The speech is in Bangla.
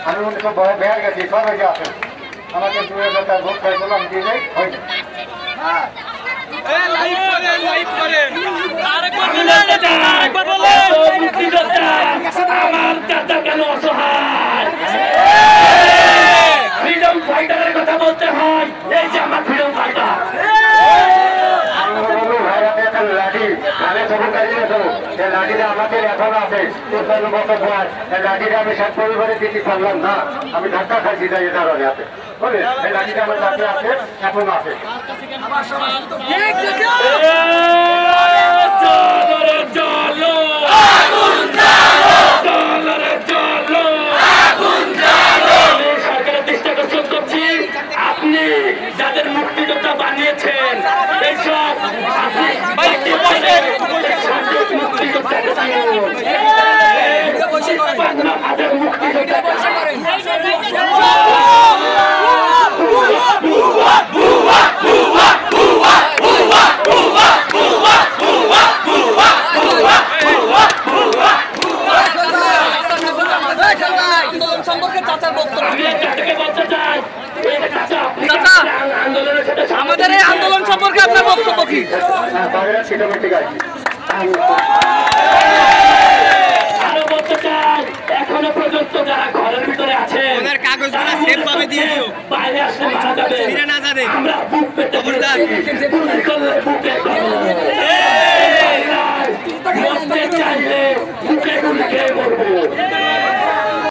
আমি মনে তো ভয় বেড়ে গেছি সবাই আছে আমাকে 2000 ভোট খাইছিল আমি দিয়ে যাই হয় আমার চাচা কেন অসহায় ফ্রিডম ফাইটারের কথা বলতে হয় এই যে আমার ফ্রিডম ফাইটার লাঠি ধানের সরকারি লাঠিটা আমাদের এখন আছে 55 বছর বয়স এই লাঠিটা আমি সব পরিবারে দিতে পারলাম না আমি ধাক্কা খাইছি যাই এ কারণে আছে বলে এই লাঠিটা আমার কাছে আছে এখন আছে আপনি যাদের মুক্তিযোদ্ধা বানিয়েছেন এইসব আমাদের এই আন্দোলন সম্পর্কে আপনার বক্তব্য কি? আরো বলতে চাই এখনো পর্যন্ত যারা ঘরের ভিতরে আছে কাগজগুলো সেম ভাবে দিয়ে দিও, বাইরে আসলে মারা যাবে, ফিরে না যাবে। আমরা বুক পেতে বুকে মরতে চাইলে বুকে গুলি খেয়ে মরবো।